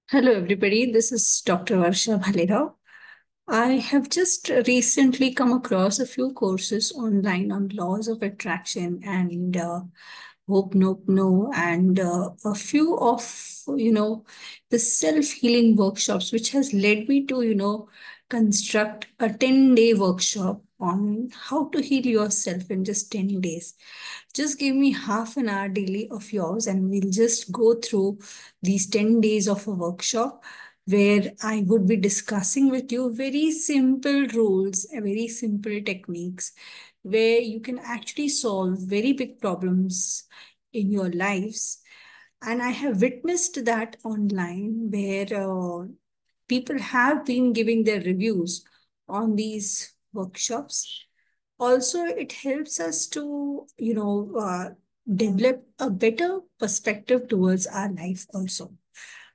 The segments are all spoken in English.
Hello, everybody. This is Dr. Varsha Bhalera. I have just recently come across a few courses online on laws of attraction and hope, nope, no, and a few of the self-healing workshops, which has led me to construct a 10-day workshop on how to heal yourself in just 10 days. Just give me half an hour daily of yours, and we'll just go through these 10 days of a workshop where I would be discussing with you very simple rules, very simple techniques, where you can actually solve very big problems in your lives. And I have witnessed that online where people have been giving their reviews on these workshops. Also, it helps us to develop a better perspective towards our life also.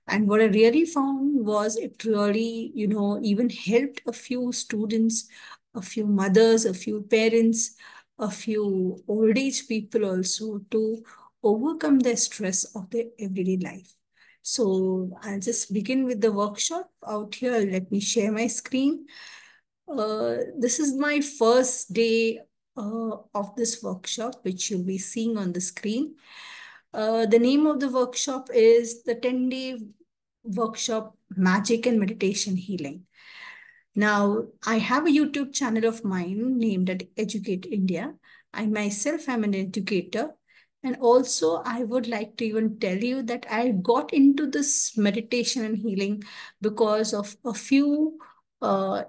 And what I really found was it really even helped a few students, a few mothers, a few parents, a few old age people also to overcome the stress of their everyday life. So I'll just begin with the workshop out here. Let me share my screen. This is my first day of this workshop, which you'll be seeing on the screen. The name of the workshop is the 10-day workshop Magic and Meditation Healing. Now, I have a YouTube channel of mine named at Educate India. I myself am an educator. And also, I would like to even tell you that I got into this meditation and healing because of a few uh,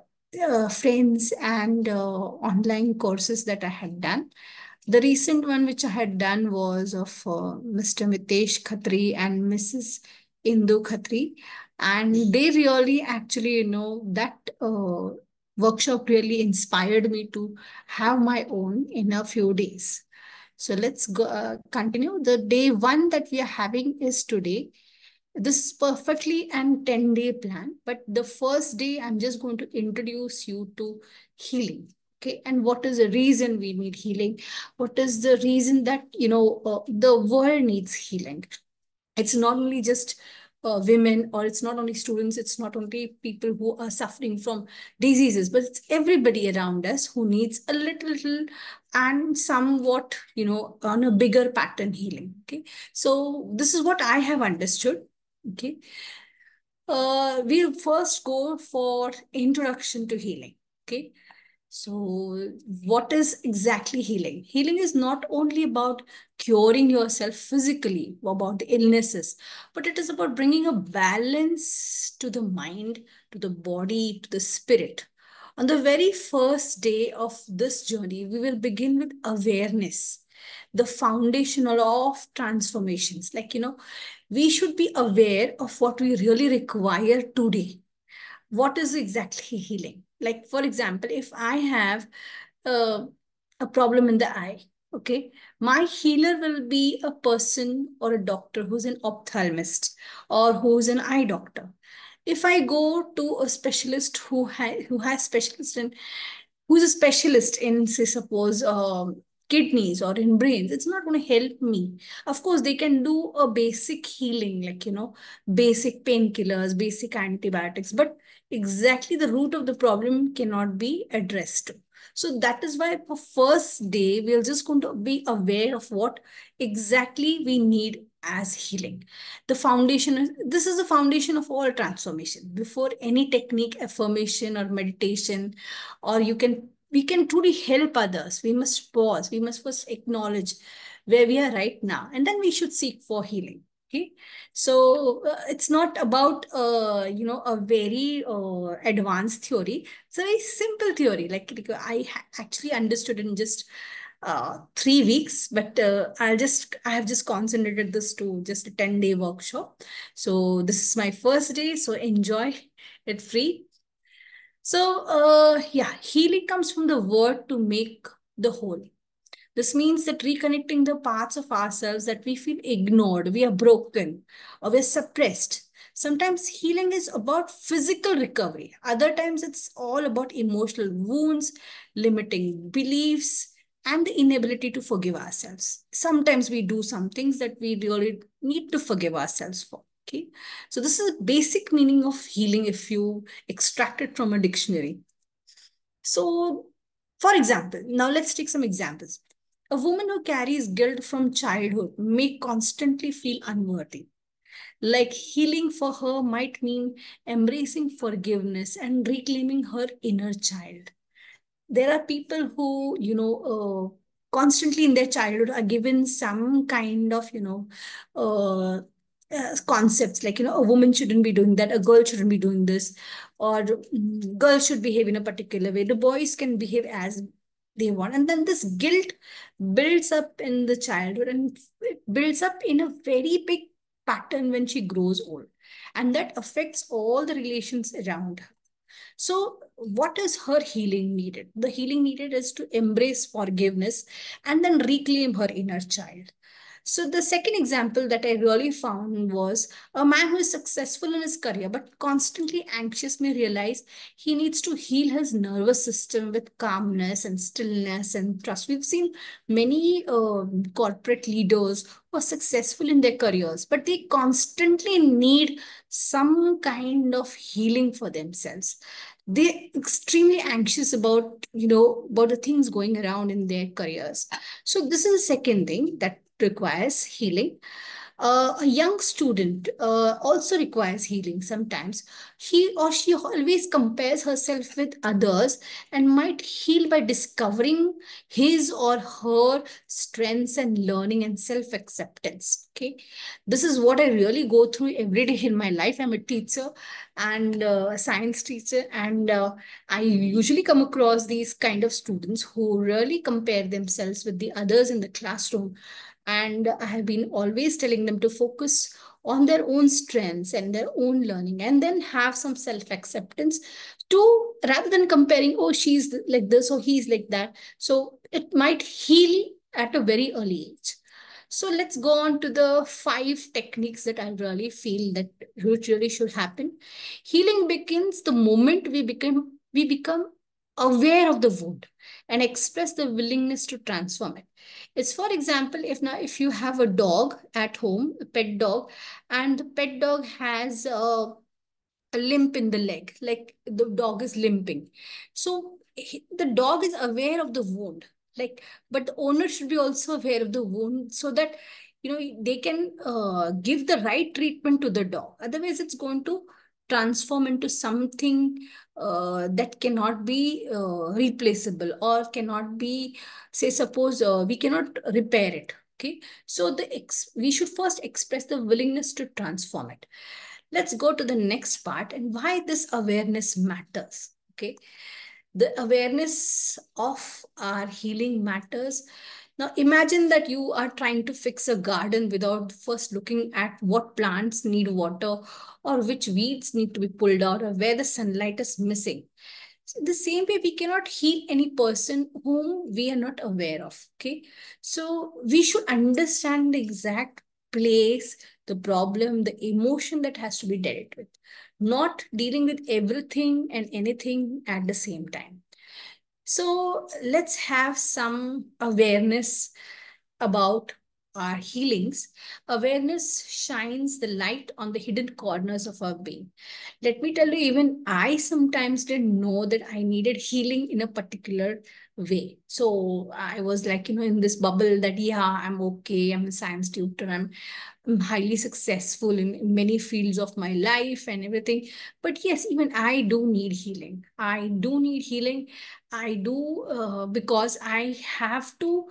friends and online courses that I had done. The recent one which I had done was of Mr. Mitesh Khatri and Mrs. Indu Khatri. And they really actually, that workshop really inspired me to have my own in a few days. So let's go continue. The day one that we are having is today. This is perfectly an 10-day plan, but the first day I'm just going to introduce you to healing. Okay, and what is the reason we need healing? What is the reason that the world needs healing? It's not only just women, or it's not only students, it's not only people who are suffering from diseases, but it's everybody around us who needs a little and somewhat on a bigger pattern healing. Okay, so this is what I have understood. Okay, we'll first go for introduction to healing. Okay, so, what is exactly healing? Healing is not only about curing yourself physically, about the illnesses, but it is about bringing a balance to the mind, to the body, to the spirit. On the very first day of this journey, we will begin with awareness, the foundational of transformations. Like, we should be aware of what we really require today. What is exactly healing? Like, for example, if I have uh, a problem in the eye, okay, my healer will be a person or a doctor who's an ophthalmist or who's an eye doctor. If I go to a specialist who has specialist in who's a specialist in, say, suppose kidneys or in brains, it's not going to help me. Of course, they can do a basic healing, like basic painkillers, basic antibiotics, but exactly the root of the problem cannot be addressed. So that is why for first day we're just going to be aware of what exactly we need as healing. The foundation is, this is the foundation of all transformation. Before any technique, affirmation or meditation, or we can truly help others, we must pause, we must first acknowledge where we are right now, and then we should seek for healing. Okay, so it's not about a very advanced theory. It's a very simple theory, like actually understood in just 3 weeks, but I have just concentrated this to just a 10-day workshop. So this is my first day, so enjoy it free. So, yeah, healing comes from the word to make the whole. This means that reconnecting the parts of ourselves that we feel ignored, we are broken, or we're suppressed. Sometimes healing is about physical recovery. Other times it's all about emotional wounds, limiting beliefs, and the inability to forgive ourselves. Sometimes we do some things that we really need to forgive ourselves for. Okay. So this is a basic meaning of healing if you extract it from a dictionary. So, for example, now let's take some examples. A woman who carries guilt from childhood may constantly feel unworthy. Like healing for her might mean embracing forgiveness and reclaiming her inner child. There are people who, constantly in their childhood are given some kind of, concepts like, a woman shouldn't be doing that, a girl shouldn't be doing this, or girls should behave in a particular way, the boys can behave as they want. And then this guilt builds up in the childhood, and it builds up in a very big pattern when she grows old. And that affects all the relations around her. So, what is her healing needed? The healing needed is to embrace forgiveness and then reclaim her inner child. So, the second example that I really found was a man who is successful in his career but constantly anxious may realize he needs to heal his nervous system with calmness and stillness and trust. We've seen many corporate leaders who are successful in their careers, but they constantly need some kind of healing for themselves. They're extremely anxious about, about the things going around in their careers. So this is the second thing that requires healing. A young student also requires healing sometimes. He or she always compares herself with others and might heal by discovering his or her strengths and learning and self acceptance. Okay. This is what I really go through every day in my life. I'm a teacher and a science teacher, and I usually come across these kind of students who really compare themselves with the others in the classroom. And I have been always telling them to focus on their own strengths and their own learning, and then have some self acceptance to, rather than comparing, oh, she's like this or he's like that. So it might heal at a very early age. So let's go on to the 5 techniques that I really feel that really should happen. Healing begins the moment we become aware of the wound and express the willingness to transform it. It's, for example, if you have a dog at home, a pet dog, and the pet dog has a limp in the leg, like the dog is limping. So the dog is aware of the wound, like, but the owner should be also aware of the wound so that, they can give the right treatment to the dog. Otherwise, it's going to transform into something that cannot be replaceable or cannot be, say, suppose we cannot repair it. Okay, so we should first express the willingness to transform it. Let's go to the next part and why this awareness matters. Okay, the awareness of our healing matters. Now, imagine that you are trying to fix a garden without first looking at what plants need water, or which weeds need to be pulled out, or where the sunlight is missing. So the same way, we cannot heal any person whom we are not aware of. Okay. So we should understand the exact place, the problem, the emotion that has to be dealt with, not dealing with everything and anything at the same time. So let's have some awareness about our healings. Awareness shines the light on the hidden corners of our being. Let me tell you, even I sometimes didn't know that I needed healing in a particular way. So I was like, in this bubble that, yeah, I'm okay, I'm a science tutor, I'm highly successful in many fields of my life and everything. But yes, even I do need healing. I do need healing. I do, because I have to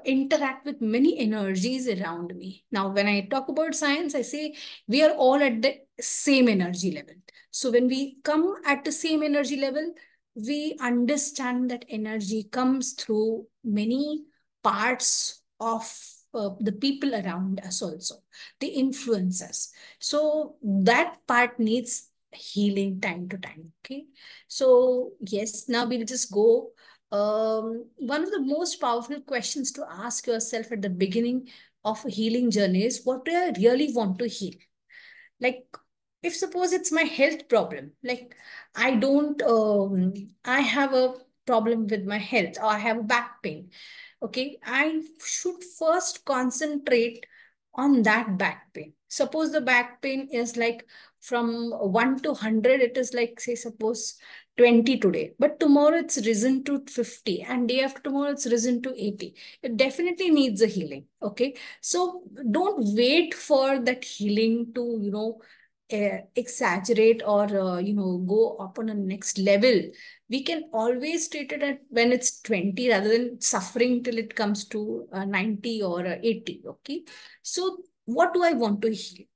interact with many energies around me. Now, when I talk about science, I say we are all at the same energy level. So when we come at the same energy level, we understand that energy comes through many parts of the people around us also. They influence us. So that part needs healing time to time. Okay. So yes, now we'll just go. One of the most powerful questions to ask yourself at the beginning of a healing journey is, what do I really want to heal? Like, if suppose it's my health problem, like I have a problem with my health, or I have back pain. Okay, I should first concentrate on that back pain. Suppose the back pain is like from 1 to 100, it is like, say, suppose 20 today, but tomorrow it's risen to 50, and day after tomorrow it's risen to 80. It definitely needs a healing. Okay, so don't wait for that healing to, exaggerate or, go up on a next level. We can always treat it at when it's 20 rather than suffering till it comes to 90 or 80. Okay, so what do I want to heal?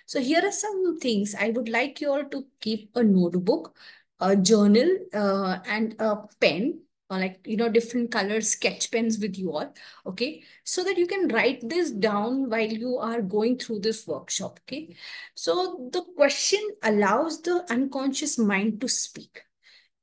So here are some things. I would like you all to keep a notebook, a journal, and a pen, or like, different color sketch pens with you all. Okay, so that you can write this down while you are going through this workshop. Okay, so the question allows the unconscious mind to speak.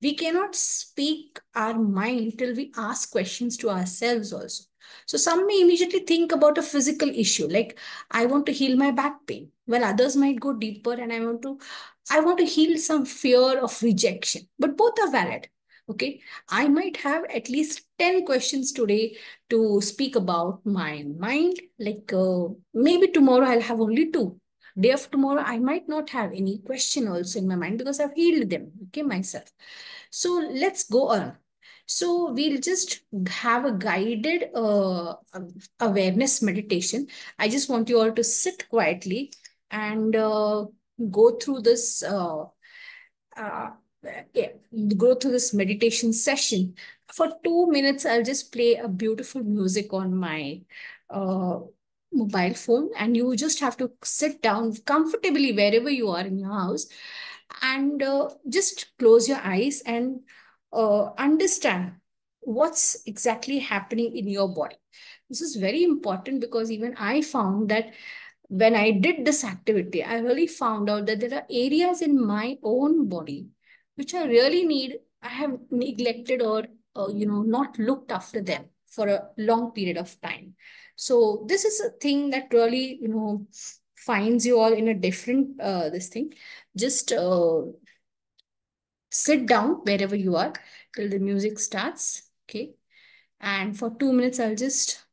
We cannot speak our mind till we ask questions to ourselves also. So some may immediately think about a physical issue, like I want to heal my back pain, while others might go deeper and I want to heal some fear of rejection. But both are valid. Okay, I might have at least 10 questions today to speak about my mind. Like maybe tomorrow I'll have only two. Day after tomorrow, I might not have any question also in my mind because I've healed them, okay, myself. So let's go on. So we'll just have a guided awareness meditation. I just want you all to sit quietly and go through this. Uh, yeah, go through this meditation session. For 2 minutes, I'll just play a beautiful music on my uh, mobile phone, and you just have to sit down comfortably wherever you are in your house and just close your eyes and understand what's exactly happening in your body. This is very important because even I found that when I did this activity, I really found out that there are areas in my own body which I really need, I have neglected or, not looked after them for a long period of time. So this is a thing that really, finds you all in a different, this thing. Just sit down wherever you are till the music starts. Okay. And for 2 minutes, I'll just,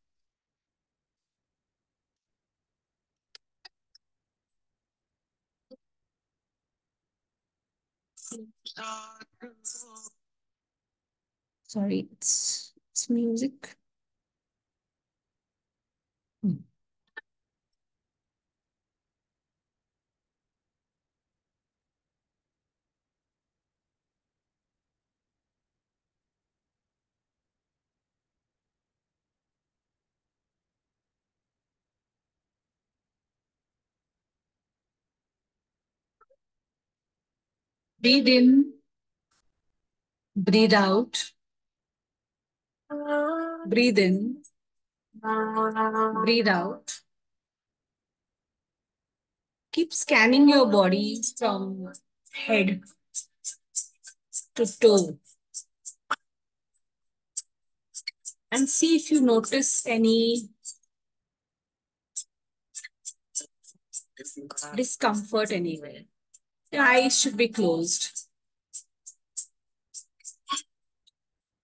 sorry, it's music. Hmm. Breathe in, breathe out, breathe in, breathe out. Keep scanning your body from head to toe and see if you notice any discomfort anywhere. The eyes should be closed.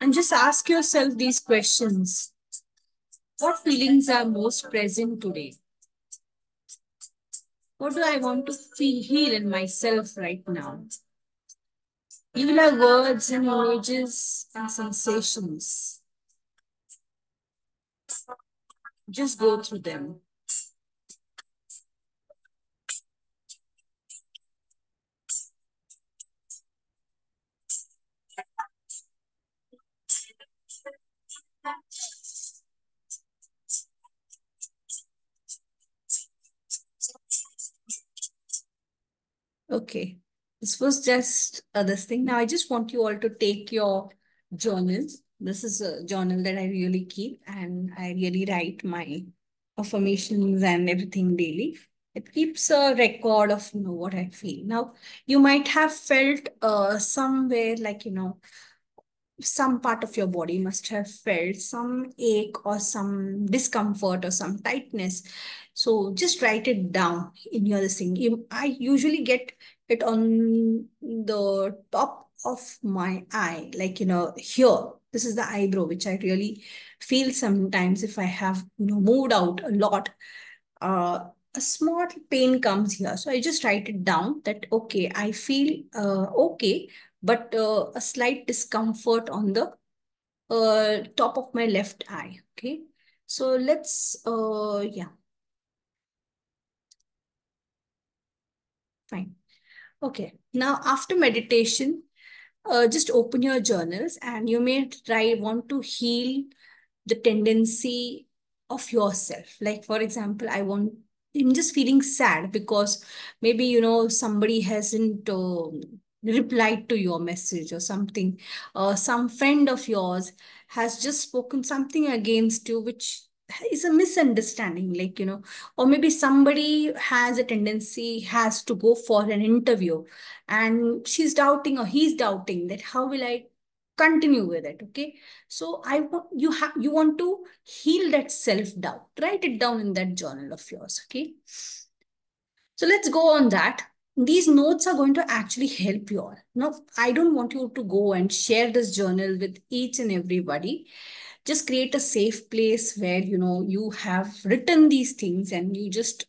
And just ask yourself these questions. What feelings are most present today? What do I want to heal in myself right now? You will have words and images and sensations. Just go through them. Okay. This was just this thing. Now, I just want you all to take your journals. This is a journal that I really keep, and I really write my affirmations and everything daily. It keeps a record of, what I feel. Now, you might have felt somewhere like, some part of your body must have felt some ache or some discomfort or some tightness. So just write it down in your thing. I usually get it on the top of my eye, like, here. This is the eyebrow, which I really feel sometimes if I have, moved out a lot. Uh, a small pain comes here. So I just write it down that, okay, I feel okay, but a slight discomfort on the top of my left eye. Okay. So yeah, fine. Okay. Now, after meditation, just open your journals and you may want to heal the tendency of yourself. Like, for example, I'm just feeling sad because maybe, somebody hasn't replied to your message or something. Some friend of yours has just spoken something against you, which is a misunderstanding, like, or maybe somebody has a tendency, has to go for an interview and she's doubting or he's doubting that how will I continue with it. Okay, so I want you want to heal that self doubt. Write it down in that journal of yours. Okay, so let's go on that. These notes are going to actually help you all. Now, I don't want you to go and share this journal with each and everybody. Just create a safe place where you have written these things and you just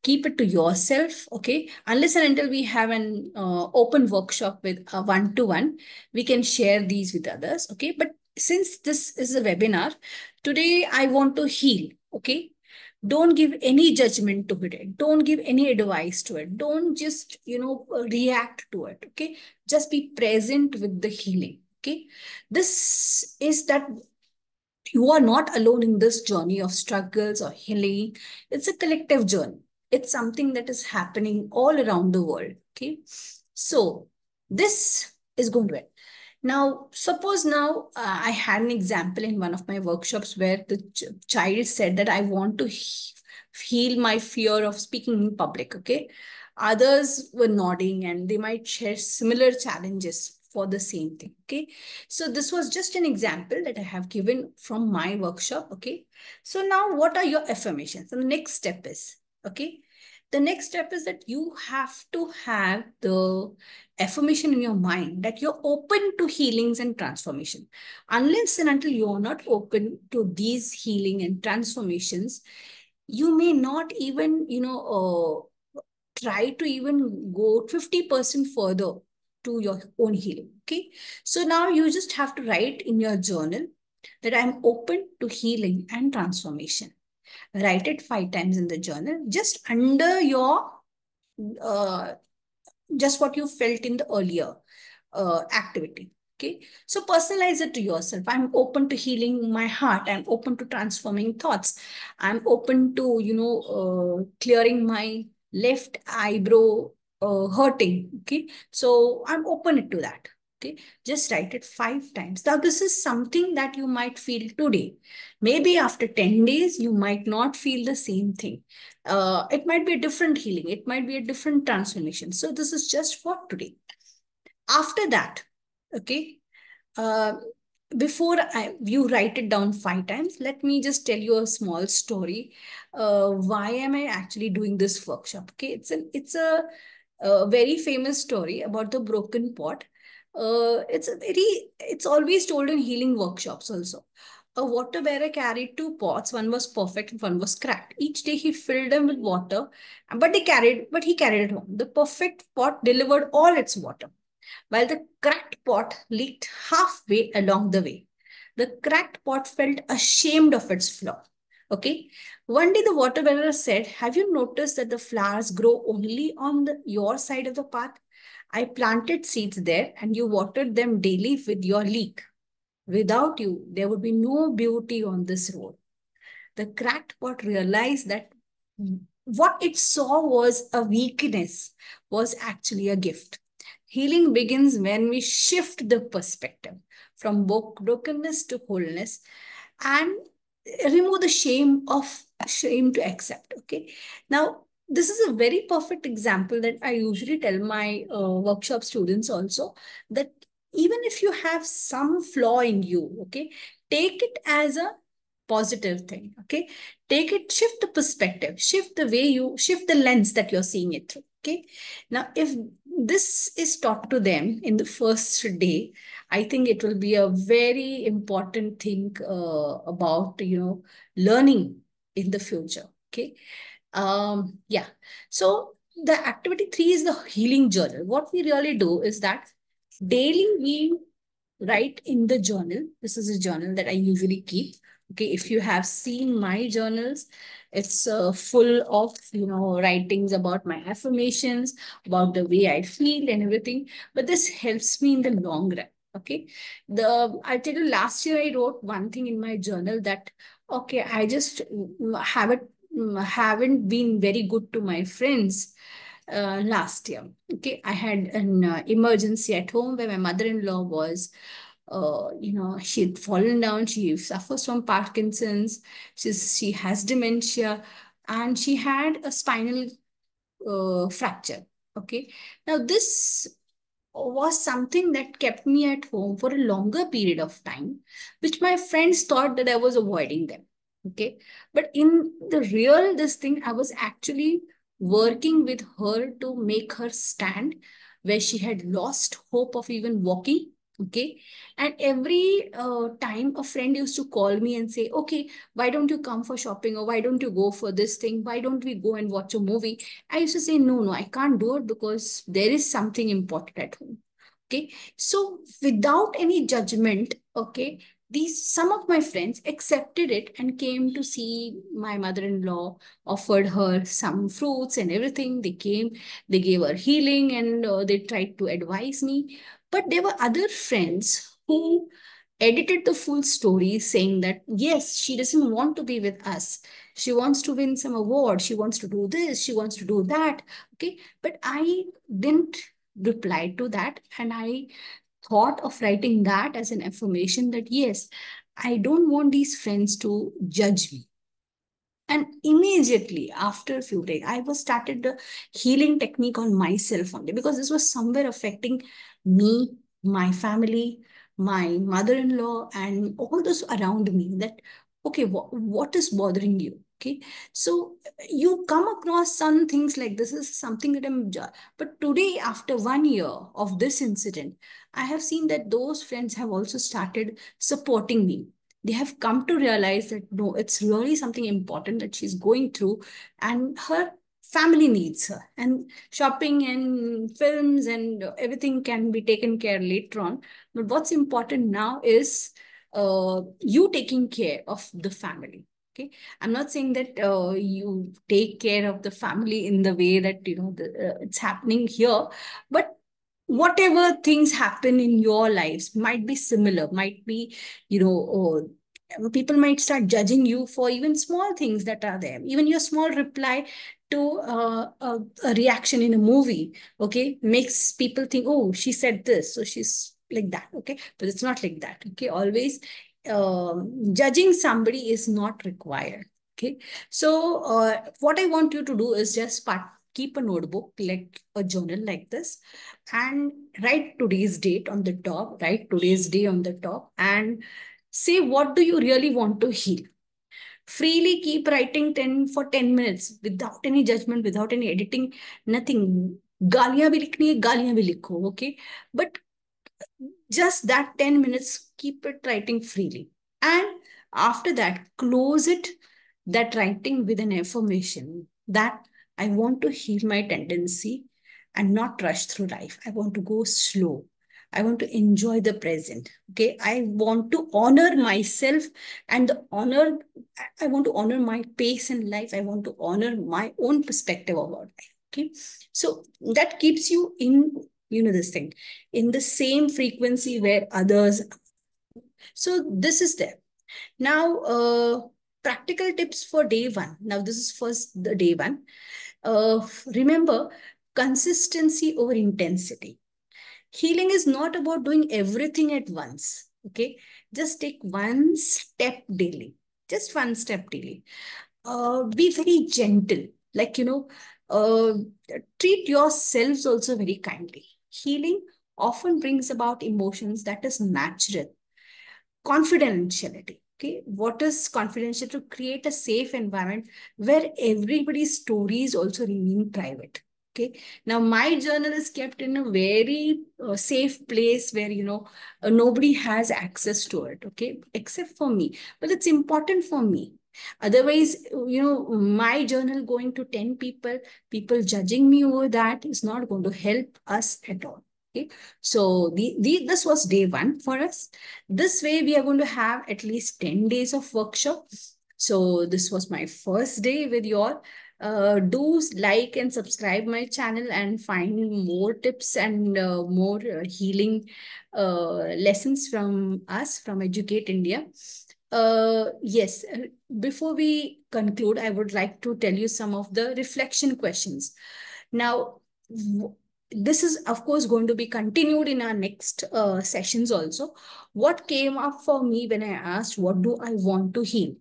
keep it to yourself. Okay, unless and until we have an open workshop with a one-to-one, we can share these with others. Okay, but since this is a webinar today, I want to heal. Okay, don't give any judgment to it, don't give any advice to it, don't just react to it. Okay, just be present with the healing. Okay, this is that you are not alone in this journey of struggles or healing. It's a collective journey. It's something that is happening all around the world. Okay. So this is going to end. Now, suppose now I had an example in one of my workshops where the child said that I want to heal my fear of speaking in public. Okay. Others were nodding and they might share similar challenges for the same thing. Okay. So this was just an example that I have given from my workshop. Okay. So now what are your affirmations? And the next step is, okay, the next step is that you have to have the affirmation in your mind that you're open to healings and transformation. Unless and until you're not open to these healing and transformations, you may not even, try to even go 50% further to your own healing. Okay. So now you just have to write in your journal that I'm open to healing and transformation. Write it 5 times in the journal, just under your, uh, just what you felt in the earlier activity. Okay. So personalize it to yourself. I'm open to healing my heart. I'm open to transforming thoughts. I'm open to, clearing my left eyebrow hurting. Okay. So I'm open to that. Okay. Just write it 5 times. Now, this is something that you might feel today. Maybe after 10 days, you might not feel the same thing. It might be a different healing. It might be a different transformation. So this is just for today. After that, okay, uh, before you write it down 5 times, let me just tell you a small story. Why am I actually doing this workshop? Okay, it's a very famous story about the broken pot. It's always told in healing workshops also. A water bearer carried 2 pots. One was perfect, and one was cracked. Each day he filled them with water, but he carried it home. The perfect pot delivered all its water while the cracked pot leaked halfway along the way. The cracked pot felt ashamed of its flaw. Okay. One day the water bearer said, have you noticed that the flowers grow only on your side of the path? I planted seeds there and you watered them daily with your leek. Without you, there would be no beauty on this road. The cracked pot realized that what it saw was a weakness was actually a gift. Healing begins when we shift the perspective from brokenness to wholeness and remove the shame to accept. Okay. Now, this is a very perfect example that I usually tell my workshop students also, that even if you have some flaw in you, okay, take it as a positive thing. Okay. Take it, shift the perspective, shift the lens that you're seeing it through. Okay. Now, if this is taught to them in the first day, I think it will be a very important thing about, learning in the future. Okay. Yeah. So the activity 3 is the healing journal. What we really do is that daily we write in the journal. This is a journal that I usually keep. Okay, if you have seen my journals, it's full of writings about my affirmations, about the way I feel and everything. But this helps me in the long run. Okay, I'll tell you. Last year I wrote one thing in my journal that okay, I just haven't been very good to my friends last year. Okay, I had an emergency at home where my mother-in-law was, she'd fallen down. She suffers from Parkinson's. She has dementia, and she had a spinal fracture. Okay, now this was something that kept me at home for a longer period of time, which my friends thought that I was avoiding them. Okay. But in the real, this thing, I was actually working with her to make her stand where she had lost hope of even walking. Okay. And every time a friend used to call me and say, okay, why don't you come for shopping, or why don't you go for this thing? Why don't we go and watch a movie? I used to say, no, no, I can't do it because there is something important at home. Okay. So without any judgment, okay, these some of my friends accepted it and came to see my mother-in-law, offered her some fruits and everything. They came, they gave her healing, and they tried to advise me. But there were other friends who edited the full story saying that yes, she doesn't want to be with us, she wants to win some award, she wants to do this, she wants to do that. Okay, but I didn't reply to that, and I thought of writing that as an affirmation that yes, I don't want these friends to judge me. And immediately after a few days, I was started the healing technique on myself only, because this was somewhere affecting me, my family, my mother-in-law, and all those around me. That okay, what is bothering you? Okay, so you come across some things like this is something that but today, after 1 year of this incident, I have seen that those friends have also started supporting me. They have come to realize that no, it's really something important that she's going through, and her family needs her, and shopping and films and everything can be taken care later on. But what's important now is you taking care of the family. Okay, I'm not saying that you take care of the family in the way that it's happening here, but whatever things happen in your lives might be similar, might be, people might start judging you for even small things that are there, even your small reply to a reaction in a movie, okay, makes people think, oh, she said this, so she's like that. Okay, but it's not like that. Okay, always judging somebody is not required. Okay, so what I want you to do is just keep a notebook, like a journal like this, and write today's date on the top, write today's day on the top, and say what do you really want to heal. Freely keep writing 10 for 10 minutes without any judgment, without any editing, nothing. गालियां भी लिखनी है, गालियां भी लिखो, okay, but just that 10 minutes, keep it writing freely. And after that, close it, that writing with an affirmation that I want to heal my tendency and not rush through life. I want to go slow. I want to enjoy the present. Okay. I want to honor myself and the honor. I want to honor my pace in life. I want to honor my own perspective about life. Okay. So that keeps you in, this thing, in the same frequency where others. So this is there. Now, practical tips for day one. Now, this is first the day one. Remember, consistency over intensity. Healing is not about doing everything at once. Okay, just take one step daily. Just one step daily. Be very gentle. Like uh, treat yourselves also very kindly. Healing often brings about emotions that is natural. Confidentiality. Okay, what is confidential? To create a safe environment where everybody's stories also remain private. Okay. Now my journal is kept in a very safe place where, nobody has access to it. Okay. Except for me. But it's important for me. Otherwise, my journal going to 10 people, people judging me over that is not going to help us at all. Okay. So this was day one for us. This way we are going to have at least 10 days of workshop. So this was my first day with you all. Do like and subscribe my channel and find more tips and more healing lessons from us from Educate India. Yes, before we conclude, I would like to tell you some of the reflection questions. Now, this is, of course, going to be continued in our next sessions also. What came up for me when I asked, what do I want to heal?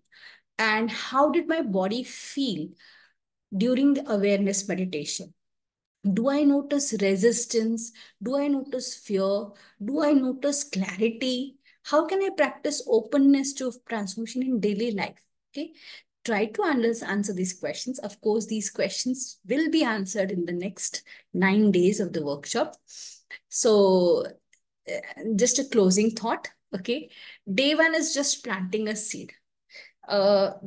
And how did my body feel during the awareness meditation? Do I notice resistance? Do I notice fear? Do I notice clarity? How can I practice openness to transformation in daily life? Okay. Try to answer these questions. Of course, these questions will be answered in the next 9 days of the workshop. So, just a closing thought. Okay. Day one is just planting a seed.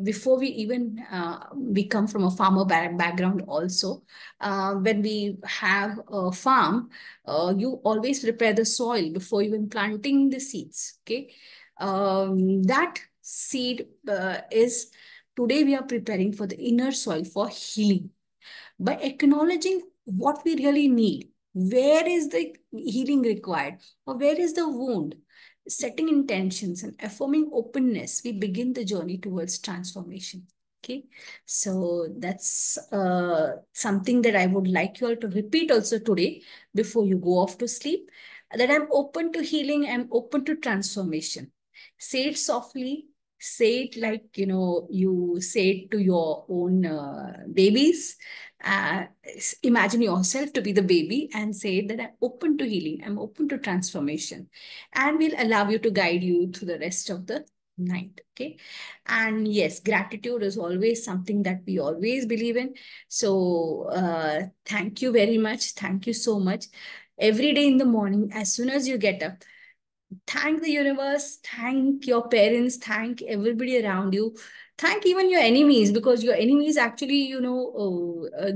Before we even we come from a farmer background also, when we have a farm, you always prepare the soil before even planting the seeds. Okay. That seed is today we are preparing for the inner soil for healing by acknowledging what we really need. Where is the healing required, or where is the wound? Setting intentions and affirming openness, we begin the journey towards transformation. Okay, so that's something that I would like you all to repeat also today before you go off to sleep. That I'm open to healing, I'm open to transformation. Say it softly, say it like you say it to your own babies. uh, Imagine yourself to be the baby and say that I'm open to healing, I'm open to transformation, and we'll allow you to guide you through the rest of the night. Okay. And yes, gratitude is always something that we always believe in. So thank you very much. Thank you so much. Every day in the morning, as soon as you get up, thank the universe, thank your parents, thank everybody around you, thank even your enemies, because your enemies actually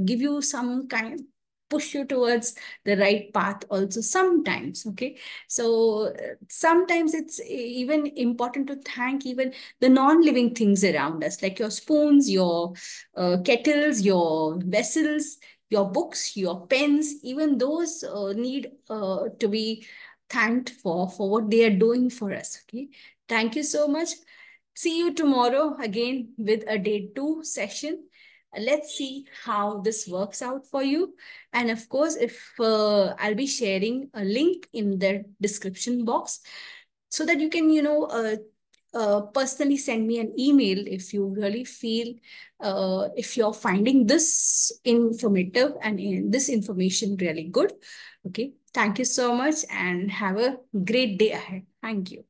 give you some kind, push you towards the right path also sometimes. Okay. So sometimes it's even important to thank even the non-living things around us, like your spoons, your kettles, your vessels, your books, your pens. Even those need to be thanked for what they are doing for us. Okay. Thank you so much. See you tomorrow again with a day two session. Let's see how this works out for you. And of course, if I'll be sharing a link in the description box so that you can, personally send me an email if you really feel, if you're finding this informative and this information really good. Okay. Thank you so much and have a great day ahead. Thank you.